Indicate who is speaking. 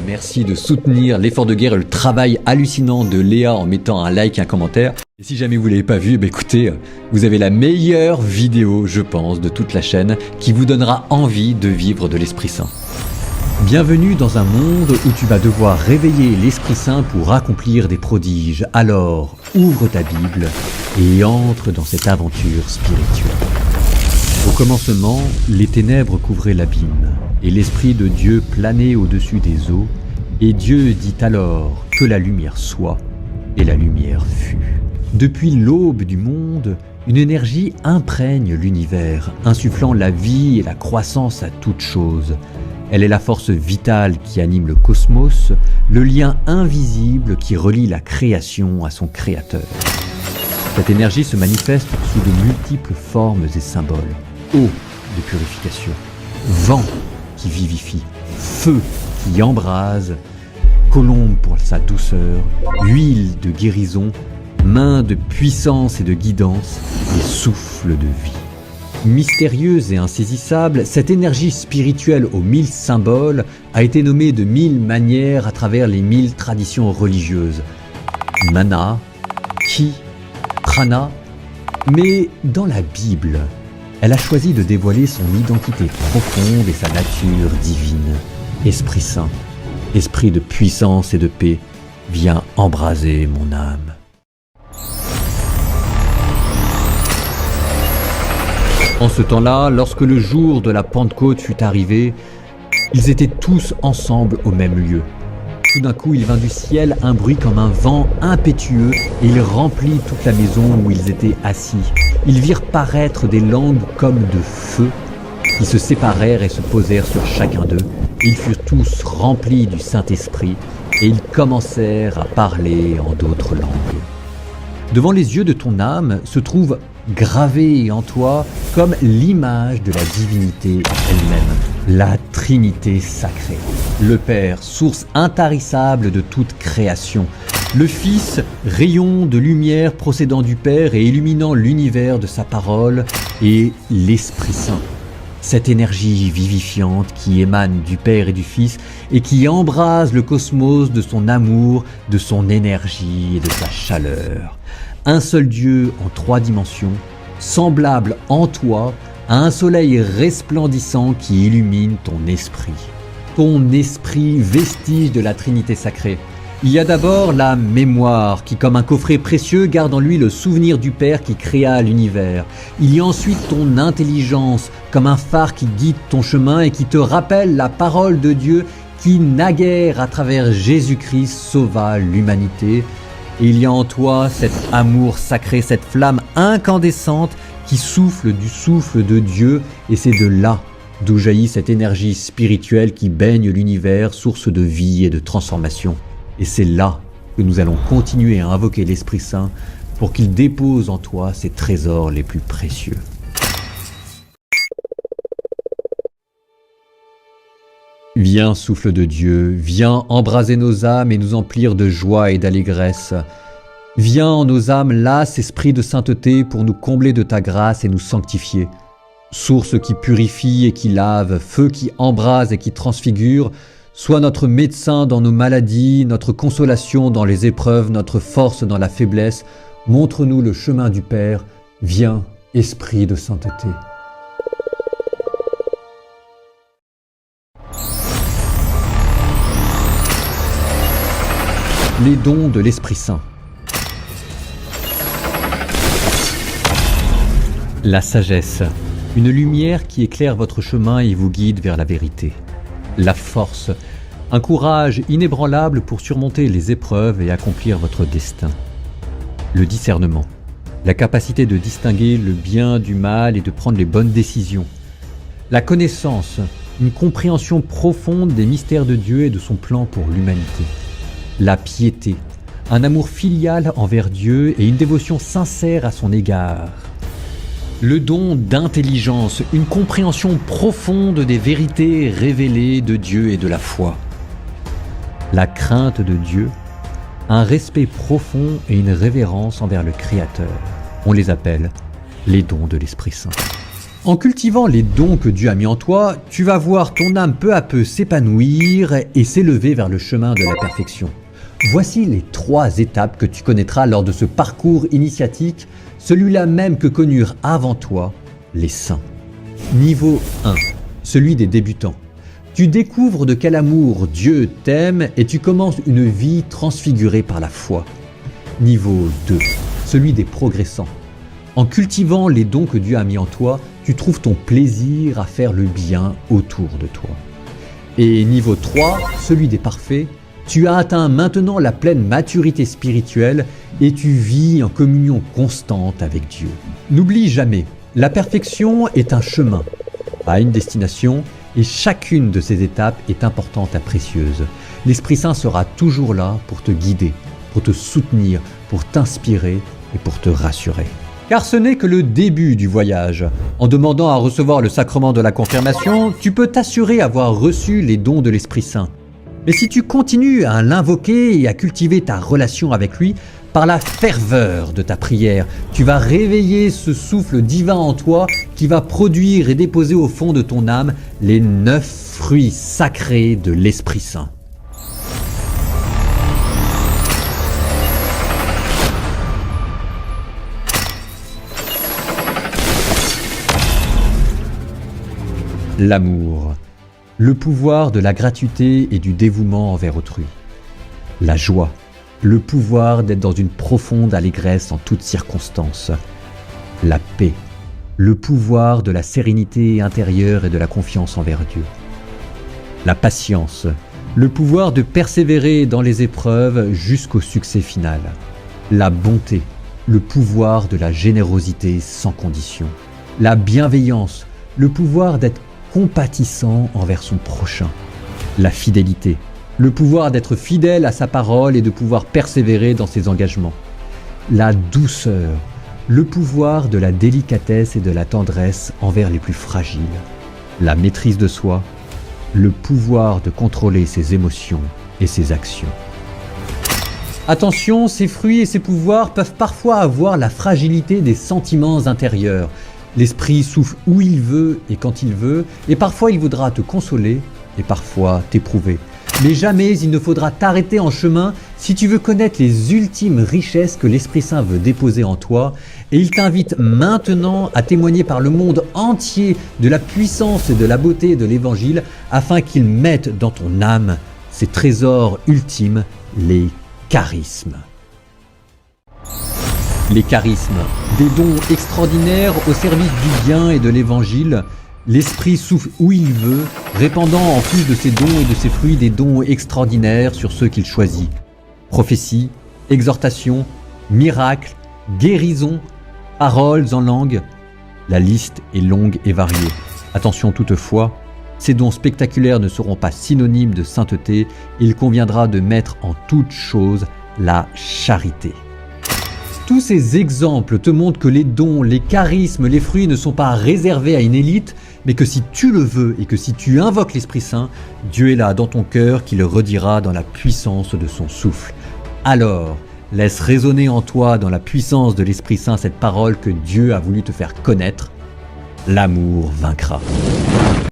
Speaker 1: Merci de soutenir l'effort de guerre et le travail hallucinant de Léa en mettant un like et un commentaire. Et si jamais vous ne l'avez pas vu, écoutez, vous avez la meilleure vidéo, je pense, de toute la chaîne qui vous donnera envie de vivre de l'Esprit Saint. Bienvenue dans un monde où tu vas devoir réveiller l'Esprit Saint pour accomplir des prodiges. Alors, ouvre ta Bible et entre dans cette aventure spirituelle. Au commencement, les ténèbres couvraient l'abîme, et l'Esprit de Dieu planait au-dessus des eaux, et Dieu dit alors que la lumière soit, et la lumière fut. Depuis l'aube du monde, une énergie imprègne l'univers, insufflant la vie et la croissance à toute chose. Elle est la force vitale qui anime le cosmos, le lien invisible qui relie la création à son créateur. Cette énergie se manifeste sous de multiples formes et symboles. Eau de purification, vent qui vivifie, feu qui embrase, colombe pour sa douceur, huile de guérison, main de puissance et de guidance et souffle de vie. Mystérieuse et insaisissable, cette énergie spirituelle aux 1000 symboles a été nommée de 1000 manières à travers les 1000 traditions religieuses. Mana, Ki, Prana, mais dans la Bible, elle a choisi de dévoiler son identité profonde et sa nature divine. Esprit Saint, esprit de puissance et de paix, viens embraser mon âme. En ce temps-là, lorsque le jour de la Pentecôte fut arrivé, ils étaient tous ensemble au même lieu. Tout d'un coup, il vint du ciel un bruit comme un vent impétueux et il remplit toute la maison où ils étaient assis. Ils virent paraître des langues comme de feu qui se séparèrent et se posèrent sur chacun d'eux. Ils furent tous remplis du Saint-Esprit et ils commencèrent à parler en d'autres langues. Devant les yeux de ton âme se trouve gravé en toi comme l'image de la divinité elle-même, la Trinité sacrée. Le Père, source intarissable de toute création. Le Fils, rayon de lumière procédant du Père et illuminant l'univers de sa parole. Et l'Esprit Saint, cette énergie vivifiante qui émane du Père et du Fils et qui embrase le cosmos de son amour, de son énergie et de sa chaleur. Un seul Dieu en 3 dimensions, semblable en toi à un soleil resplendissant qui illumine ton esprit. Ton esprit, vestige de la Trinité sacrée. Il y a d'abord la mémoire qui, comme un coffret précieux, garde en lui le souvenir du Père qui créa l'univers. Il y a ensuite ton intelligence, comme un phare qui guide ton chemin et qui te rappelle la parole de Dieu qui, naguère à travers Jésus-Christ, sauva l'humanité. Et il y a en toi cet amour sacré, cette flamme incandescente qui souffle du souffle de Dieu, et c'est de là d'où jaillit cette énergie spirituelle qui baigne l'univers, source de vie et de transformation. Et c'est là que nous allons continuer à invoquer l'Esprit Saint pour qu'il dépose en toi ses trésors les plus précieux. Viens, souffle de Dieu, viens embraser nos âmes et nous emplir de joie et d'allégresse. Viens en nos âmes lasses, esprit de sainteté, pour nous combler de ta grâce et nous sanctifier. Source qui purifie et qui lave, feu qui embrase et qui transfigure, sois notre médecin dans nos maladies, notre consolation dans les épreuves, notre force dans la faiblesse. Montre-nous le chemin du Père. Viens, esprit de sainteté. Les dons de l'Esprit Saint. La sagesse, une lumière qui éclaire votre chemin et vous guide vers la vérité. La force, un courage inébranlable pour surmonter les épreuves et accomplir votre destin. Le discernement, la capacité de distinguer le bien du mal et de prendre les bonnes décisions. La connaissance, une compréhension profonde des mystères de Dieu et de son plan pour l'humanité. La piété, un amour filial envers Dieu et une dévotion sincère à son égard. Le don d'intelligence, une compréhension profonde des vérités révélées de Dieu et de la foi. La crainte de Dieu, un respect profond et une révérence envers le Créateur. On les appelle les dons de l'Esprit Saint. En cultivant les dons que Dieu a mis en toi, tu vas voir ton âme peu à peu s'épanouir et s'élever vers le chemin de la perfection. Voici les 3 étapes que tu connaîtras lors de ce parcours initiatique, celui-là même que connurent avant toi les saints. Niveau 1, celui des débutants. Tu découvres de quel amour Dieu t'aime et tu commences une vie transfigurée par la foi. Niveau 2, celui des progressants. En cultivant les dons que Dieu a mis en toi, tu trouves ton plaisir à faire le bien autour de toi. Et niveau 3, celui des parfaits, tu as atteint maintenant la pleine maturité spirituelle et tu vis en communion constante avec Dieu. N'oublie jamais, la perfection est un chemin, pas une destination, et chacune de ces étapes est importante et précieuse. L'Esprit Saint sera toujours là pour te guider, pour te soutenir, pour t'inspirer et pour te rassurer. Car ce n'est que le début du voyage. En demandant à recevoir le sacrement de la confirmation, tu peux t'assurer avoir reçu les dons de l'Esprit Saint. Mais si tu continues à l'invoquer et à cultiver ta relation avec lui, par la ferveur de ta prière, tu vas réveiller ce souffle divin en toi qui va produire et déposer au fond de ton âme les 9 fruits sacrés de l'Esprit Saint. L'amour, le pouvoir de la gratuité et du dévouement envers autrui. La joie, le pouvoir d'être dans une profonde allégresse en toutes circonstances. La paix, le pouvoir de la sérénité intérieure et de la confiance envers Dieu. La patience, le pouvoir de persévérer dans les épreuves jusqu'au succès final. La bonté, le pouvoir de la générosité sans condition. La bienveillance, le pouvoir d'être compatissant envers son prochain. La fidélité, le pouvoir d'être fidèle à sa parole et de pouvoir persévérer dans ses engagements. La douceur, le pouvoir de la délicatesse et de la tendresse envers les plus fragiles. La maîtrise de soi, le pouvoir de contrôler ses émotions et ses actions. Attention, ces fruits et ces pouvoirs peuvent parfois avoir la fragilité des sentiments intérieurs. L'esprit souffle où il veut et quand il veut, et parfois il voudra te consoler, et parfois t'éprouver. Mais jamais il ne faudra t'arrêter en chemin si tu veux connaître les ultimes richesses que l'Esprit Saint veut déposer en toi, et il t'invite maintenant à témoigner par le monde entier de la puissance et de la beauté de l'Évangile, afin qu'il mette dans ton âme ses trésors ultimes, les charismes. Les charismes, des dons extraordinaires au service du bien et de l'Évangile. L'Esprit souffle où il veut, répandant en plus de ses dons et de ses fruits des dons extraordinaires sur ceux qu'il choisit. Prophétie, exhortation, miracles, guérison, paroles en langue. La liste est longue et variée. Attention toutefois, ces dons spectaculaires ne seront pas synonymes de sainteté. Il conviendra de mettre en toute chose la charité. Tous ces exemples te montrent que les dons, les charismes, les fruits ne sont pas réservés à une élite, mais que si tu le veux et que si tu invoques l'Esprit Saint, Dieu est là dans ton cœur qui le redira dans la puissance de son souffle. Alors, laisse résonner en toi dans la puissance de l'Esprit Saint cette parole que Dieu a voulu te faire connaître. L'amour vaincra.